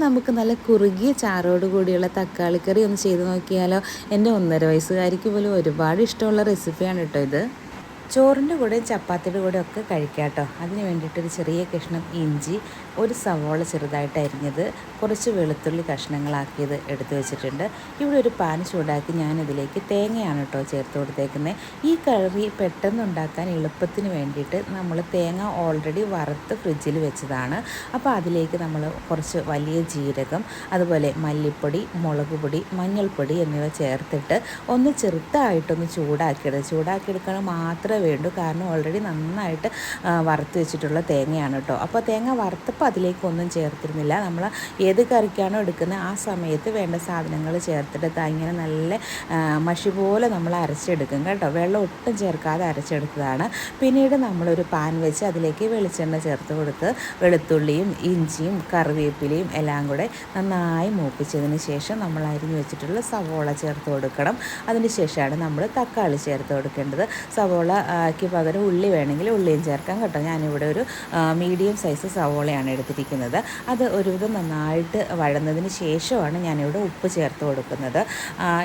നമുക്ക് നല്ല കുറുകിയ ചാറോട് കൂടിയുള്ള തക്കാളിക്കറി ഒന്ന് ചെയ്ത് നോക്കിയാലോ. എൻ്റെ 1.5 വയസ്സുകാരിക്ക് പോലും ഒരുപാട് ഇഷ്ടമുള്ള റെസിപ്പിയാണ് കേട്ടോ ഇത്. ചോറിൻ്റെ കൂടെ ചപ്പാത്തിയുടെ കൂടെ ഒക്കെ കഴിക്കാം കേട്ടോ. അതിന് വേണ്ടിയിട്ടൊരു ചെറിയ കഷ്ണം ഇഞ്ചി, ഒരു സവോള ചെറുതായിട്ട് അരിഞ്ഞത്, കുറച്ച് വെളുത്തുള്ളി കഷ്ണങ്ങളാക്കിയത് എടുത്ത് വെച്ചിട്ടുണ്ട്. ഇവിടെ ഒരു പാൻ ചൂടാക്കി ഞാനിതിലേക്ക് തേങ്ങയാണ് കേട്ടോ ചേർത്ത് കൊടുത്തേക്കുന്നത്. ഈ കറി പെട്ടെന്ന് ഉണ്ടാക്കാൻ എളുപ്പത്തിന് വേണ്ടിയിട്ട് നമ്മൾ തേങ്ങ ഓൾറെഡി വറുത്ത് ഫ്രിഡ്ജിൽ വെച്ചതാണ്. അപ്പോൾ അതിലേക്ക് നമ്മൾ കുറച്ച് വലിയ ജീരകം, അതുപോലെ മല്ലിപ്പൊടി, മുളക് പൊടി, മഞ്ഞൾപ്പൊടി എന്നിവ ചേർത്തിട്ട് ഒന്ന് ചെറുതായിട്ടൊന്ന് ചൂടാക്കിയെടുക്കണം മാത്രമേ വേണ്ടൂ. കാരണം ഓൾറെഡി നന്നായിട്ട് വറുത്ത് വെച്ചിട്ടുള്ള തേങ്ങയാണ് കേട്ടോ. അപ്പോൾ തേങ്ങ വറുത്തപ്പോൾ അതിലേക്കൊന്നും ചേർത്തിരുന്നില്ല. നമ്മൾ ഏത് കറിക്കാണോ എടുക്കുന്നത് ആ സമയത്ത് വേണ്ട സാധനങ്ങൾ ചേർത്തിട്ട് ഇങ്ങനെ നല്ല മഷി പോലെ നമ്മൾ അരച്ചെടുക്കും കേട്ടോ. വെള്ളം ഒട്ടും ചേർക്കാതെ അരച്ചെടുത്തതാണ്. പിന്നീട് നമ്മളൊരു പാൻ വെച്ച് അതിലേക്ക് വെളിച്ചെണ്ണ ചേർത്ത് കൊടുത്ത് വെളുത്തുള്ളിയും ഇഞ്ചിയും കറിവേപ്പിലയും എല്ലാം കൂടെ നന്നായി മൂപ്പിച്ചതിന് ശേഷം നമ്മൾ അരിഞ്ഞു വെച്ചിട്ടുള്ള സവോള ചേർത്ത് കൊടുക്കണം. അതിന് ശേഷമാണ് നമ്മൾ തക്കാളി ചേർത്ത് കൊടുക്കേണ്ടത്. സവോളയ്ക്ക് പകരം ഉള്ളി വേണമെങ്കിൽ ഉള്ളിയും ചേർക്കാം കേട്ടോ. ഞാനിവിടെ ഒരു മീഡിയം സൈസ് സവോളയാണ് എടുത്തിരിക്കുന്നത്. അത് ഒരുവിധം നന്നായിട്ട് വഴന്നതിന് ശേഷമാണ് ഞാനിവിടെ ഉപ്പ് ചേർത്ത് കൊടുക്കുന്നത്.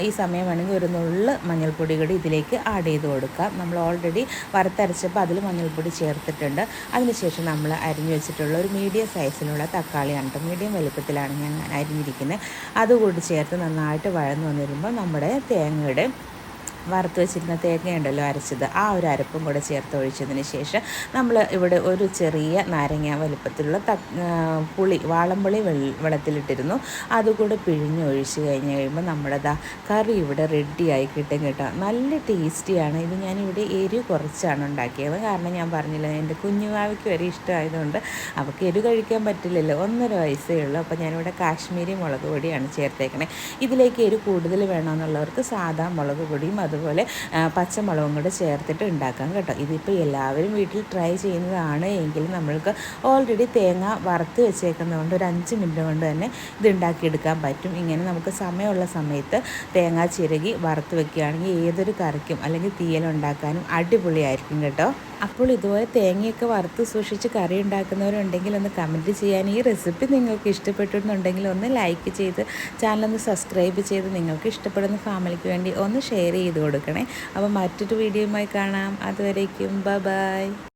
ഈ സമയം വേണമെങ്കിൽ ഒരു നുള്ള് മഞ്ഞൾപ്പൊടി കൂടി ഇതിലേക്ക് ആഡ് ചെയ്ത് കൊടുക്കാം. നമ്മൾ ഓൾറെഡി വറുത്തരച്ചപ്പോൾ അതിൽ മഞ്ഞൾപ്പൊടി ചേർത്തിട്ടുണ്ട്. അതിനുശേഷം നമ്മൾ അരിഞ്ഞു വെച്ചിട്ടുള്ള ഒരു മീഡിയം സൈസിലുള്ള തക്കാളിയാണ് കേട്ടോ. മീഡിയം വലുപ്പത്തിലാണ് ഞാൻ അരിഞ്ഞിരിക്കുന്നത്. അതുകൂടി ചേർത്ത് നന്നായിട്ട് വഴന്ന് വന്നിരുമ്പോൾ നമ്മുടെ തേങ്ങയുടെ വറുത്ത് വെച്ചിരുന്ന തേങ്ങയുണ്ടല്ലോ അരച്ചത്, ആ ഒരു അരപ്പും കൂടെ ചേർത്ത് ഒഴിച്ചതിന് ശേഷം നമ്മൾ ഇവിടെ ഒരു ചെറിയ നാരങ്ങ വലുപ്പത്തിലുള്ള പുളി, വാളംപുളി വെള്ളത്തിലിട്ടിരുന്നു. അതുകൂടെ പിഴിഞ്ഞൊഴിച്ച് കഴിയുമ്പോൾ നമ്മുടെ കറി ഇവിടെ റെഡിയായി കിട്ടും കേട്ടോ. നല്ല ടേസ്റ്റിയാണ് ഇത്. ഞാനിവിടെ എരിവ് കുറച്ചാണ് ഉണ്ടാക്കിയത്. കാരണം ഞാൻ പറഞ്ഞില്ല, എൻ്റെ കുഞ്ഞുവാവയ്ക്ക് വരെ ഇഷ്ടമായതുകൊണ്ട് അവൾക്ക് എരിവ് കഴിക്കാൻ പറ്റില്ലല്ലോ. 1.5 വയസ്സേ ഉള്ളൂ. അപ്പോൾ ഞാനിവിടെ കാശ്മീരി മുളക് പൊടിയാണ് ചേർത്തേക്കണേ. ഇതിലേക്ക് എരിവ് കൂടുതൽ വേണമെന്നുള്ളവർക്ക് സാധാ മുളക് പൊടിയും അതുപോലെ പച്ചമുളകും കൂടെ ചേർത്തിട്ട് ഉണ്ടാക്കാം കേട്ടോ. ഇതിപ്പോൾ എല്ലാവരും വീട്ടിൽ ട്രൈ ചെയ്യുന്നതാണ് എങ്കിൽ നമ്മൾക്ക് ഓൾറെഡി തേങ്ങ വറുത്ത് വെച്ചേക്കുന്നതുകൊണ്ട് ഒരു 5 മിനിറ്റ് കൊണ്ട് തന്നെ ഇത് ഉണ്ടാക്കിയെടുക്കാൻ പറ്റും. ഇങ്ങനെ നമുക്ക് സമയമുള്ള സമയത്ത് തേങ്ങ ചിരകി വറുത്ത് വെക്കുകയാണെങ്കിൽ ഏതൊരു കറിക്കും അല്ലെങ്കിൽ തീയലുണ്ടാക്കാനും അടിപൊളിയായിരിക്കും കേട്ടോ. അപ്പോൾ ഇതുപോലെ തേങ്ങയൊക്കെ വറുത്ത് സൂക്ഷിച്ച് കറി ഉണ്ടാക്കുന്നവരുണ്ടെങ്കിൽ ഒന്ന് കമൻറ്റ് ചെയ്യാൻ. ഈ റെസിപ്പി നിങ്ങൾക്ക് ഇഷ്ടപ്പെട്ടിട്ടുണ്ടെങ്കിൽ ഒന്ന് ലൈക്ക് ചെയ്ത് ചാനലൊന്ന് സബ്സ്ക്രൈബ് ചെയ്ത് നിങ്ങൾക്ക് ഇഷ്ടപ്പെടുന്ന ഫാമിലിക്ക് വേണ്ടി ഒന്ന് ഷെയർ ചെയ്ത് കൊടുക്കണേ. അപ്പോൾ മറ്റൊരു വീഡിയോയുമായി കാണാം. അതുവരേക്കും ബൈ.